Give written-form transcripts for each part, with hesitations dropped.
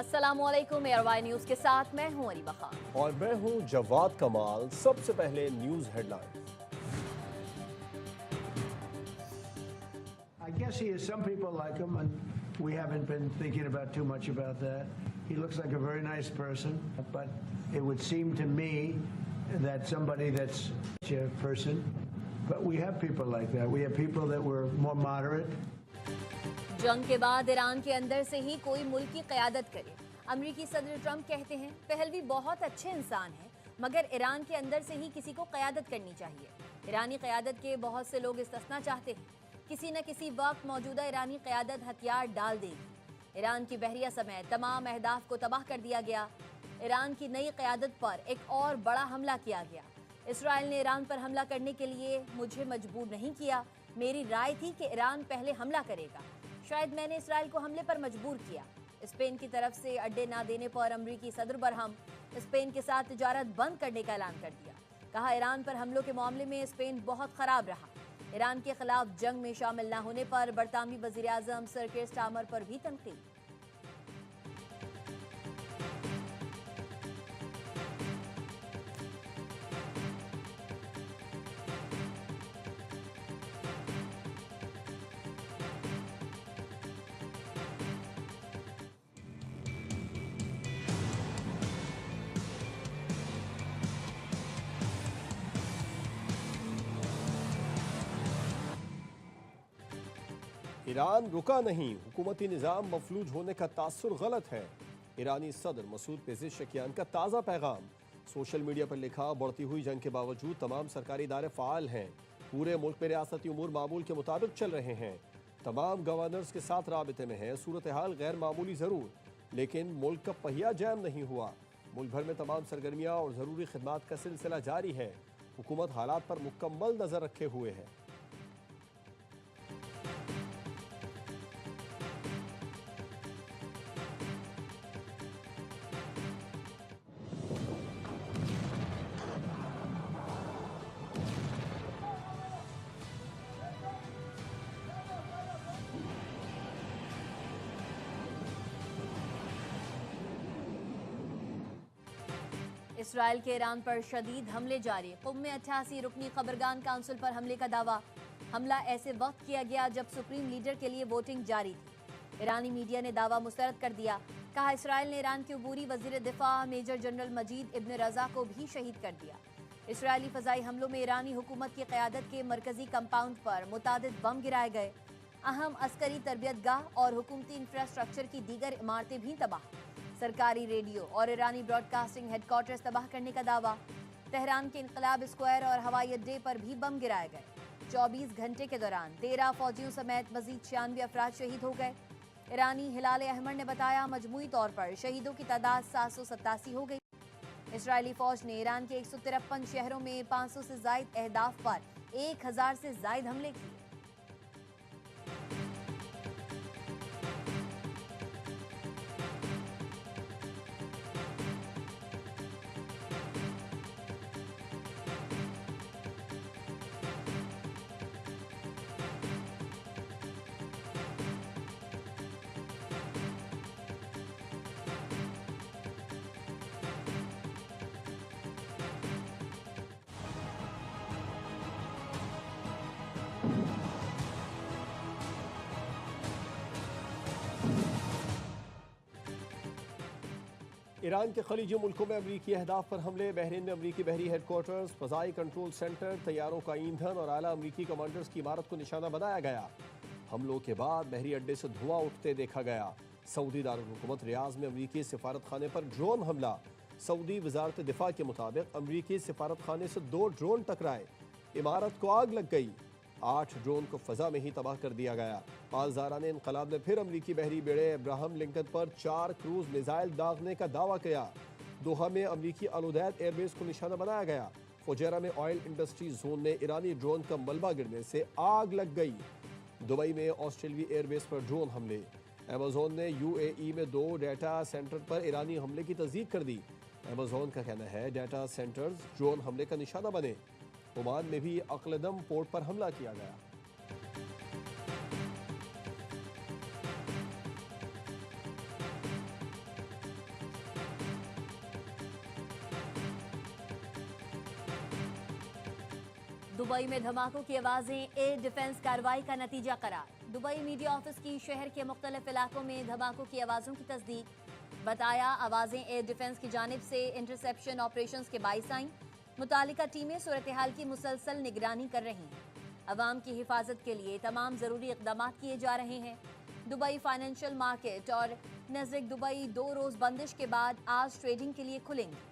अस्सलामुअलैकुम, ARY news के साथ मैं हूं अरीबा खान और मैं हूं जवाद कमाल। सबसे पहले news headlines. I guess he is. Some people like him, and we haven't been thinking about too much about that. He looks like a very nice person, but it would seem to me that somebody that's such a person. But we have people like that. We have people that were more moderate. जंग के बाद Iran के अंदर से ही कोई मुल्क की क़यादत करे। अमरीकी सदर ट्रंप कहते हैं पहलवी बहुत अच्छे इंसान हैं, मगर ईरान के अंदर से ही किसी को क़यादत करनी चाहिए। ईरानी क़यादत के बहुत से लोग इस्तेस्ना चाहते हैं। किसी न किसी वक्त मौजूदा ईरानी क़यादत हथियार डाल देगी। ईरान की बहरिया समेत तमाम अहदाफ को तबाह कर दिया गया। ईरान की नई क़यादत पर एक और बड़ा हमला किया गया। इसराइल ने ईरान पर हमला करने के लिए मुझे मजबूर नहीं किया। मेरी राय थी कि ईरान पहले हमला करेगा। शायद मैंने इसराइल को हमले पर मजबूर किया। स्पेन की तरफ से अड्डे ना देने पर अमरीकी सदर बरहम। स्पेन के साथ तिजारत बंद करने का ऐलान कर दिया। कहा ईरान पर हमलों के मामले में स्पेन बहुत खराब रहा। ईरान के खिलाफ जंग में शामिल न होने पर बरतानवी वजीर आजम सर कीर स्टारमर पर भी तनकीद। ईरान रुका नहीं, हुकूमती निज़ाम मफलूज होने का तासुर गलत है। ईरानी सदर मसूद पेज़ेशकियान का ताज़ा पैगाम। सोशल मीडिया पर लिखा, बढ़ती हुई जंग के बावजूद तमाम सरकारी इदारे फ़ाल हैं। पूरे मुल्क में रियासती उमूर मामूल के मुताबिक चल रहे हैं। तमाम गवर्नर्स के साथ राबिते में है। सूरत हाल गैर मामूली ज़रूर, लेकिन मुल्क का पहिया जैम नहीं हुआ। मुल्क भर में तमाम सरगर्मियाँ और ज़रूरी खदमात का सिलसिला जारी है। हुकूमत हालात पर मुकम्मल नज़र रखे हुए है। इसराइल के ईरान पर शदीद हमले जारी। क़ुम में 88 रुकनी खबरगान काउंसिल पर हमले का दावा। हमला ऐसे वक्त किया गया जब सुप्रीम लीडर के लिए वोटिंग जारी थी। ईरानी मीडिया ने दावा मुस्तरद कर दिया। कहा इसराइल ने ईरान के अबूरी वजीर दिफा मेजर जनरल मजीद इब्न रजा को भी शहीद कर दिया। इसराइली फजाई हमलों में ईरानी हुकूमत की क़यादत के मरकजी कंपाउंड पर मुतादिद बम गिराए गए। अहम अस्करी तरबियतगाह और हुकूमती इंफ्रास्ट्रक्चर की दीगर इमारतें भी तबाह। सरकारी रेडियो और ईरानी ब्रॉडकास्टिंग हेडक्वार्टर्स तबाह करने का दावा। तेहरान के इनकलाब स्क्वायर और हवाई अड्डे पर भी बम गिराए गए। 24 घंटे के दौरान 13 फौजियों समेत मजीद 96 अफराद शहीद हो गए। ईरानी हिलाल अहमर ने बताया मजमूई तौर पर शहीदों की तादाद 787 हो गई। इसराइली फौज ने ईरान के 153 शहरों में 500 से जायद अहदाफ पर 1000 से जायद हमले किए। ईरान के खलीजी मुल्कों में अमरीकी अहदाफ पर हमले। बहरीन में अमरीकी बहरी हेडक्वार्टर्स, फ़ज़ाई कंट्रोल सेंटर, तैयारों का ईंधन और आला अमरीकी कमांडर्स की इमारत को निशाना बनाया गया। हमलों के बाद बहरी अड्डे से धुआं उठते देखा गया। सऊदी दारुल हुकूमत रियाज में अमरीकी सिफारत खाने पर ड्रोन हमला। सऊदी वजारत दिफा के मुताबिक अमरीकी सिफारत खाने से 2 ड्रोन टकराए। इमारत को आग लग गई। 8 ड्रोन को फ़ज़ा में ही तबाह कर दिया गया। पालजारान इनकलाब ने फिर अमरीकी बहरी बेड़े अब्राहम लिंकन पर 4 क्रूज मिसाइल दागने का दावा किया। दोहा में अमरीकी अलुदैद एयरबेस को निशाना बनाया गया। फुजैरा में ऑयल इंडस्ट्री जोन में ईरानी ड्रोन का मलबा गिरने से आग लग गई। दुबई में ऑस्ट्रेलियाई एयरबेस पर ड्रोन हमले। अमेज़न ने UAE में 2 डाटा सेंटर पर ईरानी हमले की तस्दीक कर दी। अमेज़न का कहना है डाटा सेंटर्स ड्रोन हमले का निशाना बने। ओमान में भी अक्लदम पोर्ट पर हमला किया गया। दुबई में धमाकों की आवाजें एयर डिफेंस कार्रवाई का नतीजा करार। दुबई मीडिया ऑफिस की शहर के मुख्तलिफ इलाकों में धमाकों की आवाजों की तस्दीक। बताया आवाजें एयर डिफेंस की जानिब से इंटरसेप्शन ऑपरेशंस के बाइस आईं। मुतालिका टीमें सूरत हाल की मुसलसल निगरानी कर रही हैं। अवाम की हिफाजत के लिए तमाम जरूरी इकदाम किए जा रहे हैं। दुबई फाइनेंशियल मार्केट और नज़दीक दुबई 2 रोज बंदिश के बाद आज ट्रेडिंग के लिए खुलेंगे।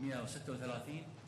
136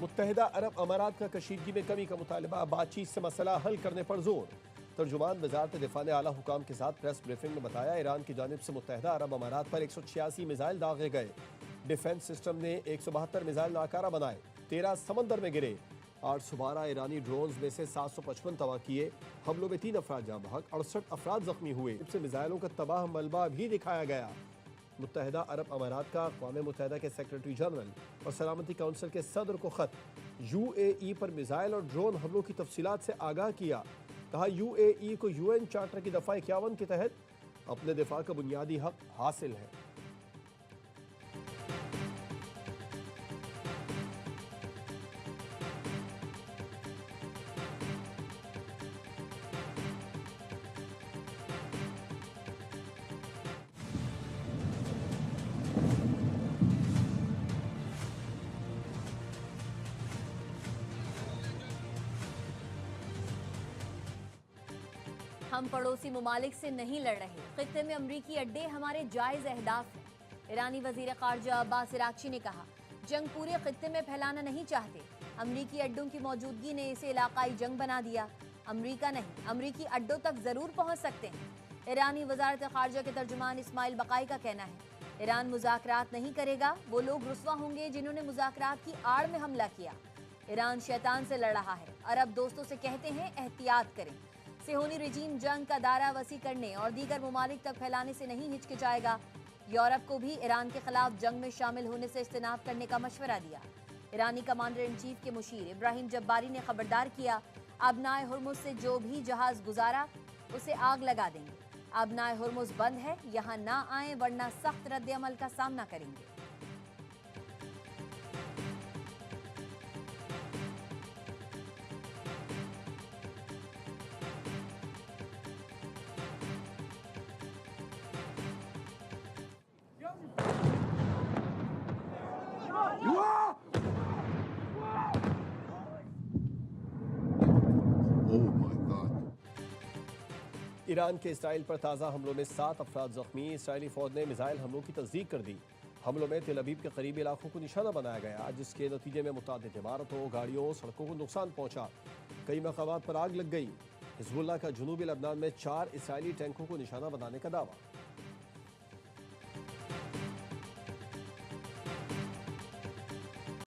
मुत्तहिदा अरब अमारात का कशीदगी में कमी का मुतालबा, बातचीत से मसला हल करने पर जोर। तर्जुमान वजारत दिफा ने आला हुकाम के साथ प्रेस ब्रीफिंग में बताया ईरान की जानिब से मुत्तहिदा अरब अमारात पर 186 मिसाइल दागे गए। डिफेंस सिस्टम ने 172 मिसाइल नाकारा बनाए, 13 समंदर में गिरे। 812 ईरानी ड्रोन्स में से 755 तबाह किए। हमलों में 3 अफराद जाँ बहक, 68 अफराद जख्मी हुए। इससे मिसाइलों का तबाह मलबा भी दिखाया गया। मुत्तहिदा अरब अमारात का अक़वाम मुत्तहिदा के सेक्रेटरी जनरल और सलामती काउंसिल के सदर को खत, UAE पर मिसाइल और ड्रोन हमलों की तफसीलात से आगाह किया। कहा UAE को UN चार्टर की दफ़ा 51 के तहत अपने दिफा का बुनियादी हक हासिल है। हम पड़ोसी ममालिक से नहीं लड़ रहे। खित्ते में अमरीकी अड्डे हमारे जायज अहदाफ हैं। ईरानी वजीर खारजा अब्बास इराक्ची ने कहा, जंग पूरे खित्ते में फैलाना नहीं चाहते। अमरीकी अड्डों की मौजूदगी ने इसे इलाकाई जंग बना दिया। अमरीका नहीं, अमरीकी अड्डों तक जरूर पहुंच सकते हैं। ईरानी वजारत खारजा के तर्जुमान इस्माइल बकाई का कहना है, ईरान मुज़ाकरात नहीं करेगा। वो लोग रुस्वा होंगे जिन्होंने मुज़ाकरात की आड़ में हमला किया। ईरान शैतान से लड़ रहा है। अरब दोस्तों से कहते हैं एहतियात करें। सिहोनी रिजीम जंग का दायरा वसी करने और दीगर ममालिक तक फैलाने से नहीं हिचकिचाएगा। यूरोप को भी ईरान के खिलाफ जंग में शामिल होने से इज्तिनाब करने का मशवरा दिया। ईरानी कमांडर इन चीफ के मुशीर इब्राहिम जब्बारी ने खबरदार किया, आबनाए हुर्मुज से जो भी जहाज गुजारा उसे आग लगा देंगे। आबनाए हुर्मुज बंद है, यहाँ ना आए वरना सख्त रद्द अमल का सामना करेंगे। ईरान के इसराइल पर ताज़ा हमलों में 7 अफराद जख्मी। इसराइली फौज ने मिसाइल हमलों की तस्दीक कर दी। हमलों में तेल अवीव के करीबी इलाकों को निशाना बनाया गया, जिसके नतीजे में मुतादिद इमारतों, गाड़ियों, सड़कों को नुकसान पहुंचा। कई मकामात पर आग लग गई। हिजबुल्लाह का जुनूबी लबनान में 4 इसराइली टैंकों को निशाना बनाने का दावा।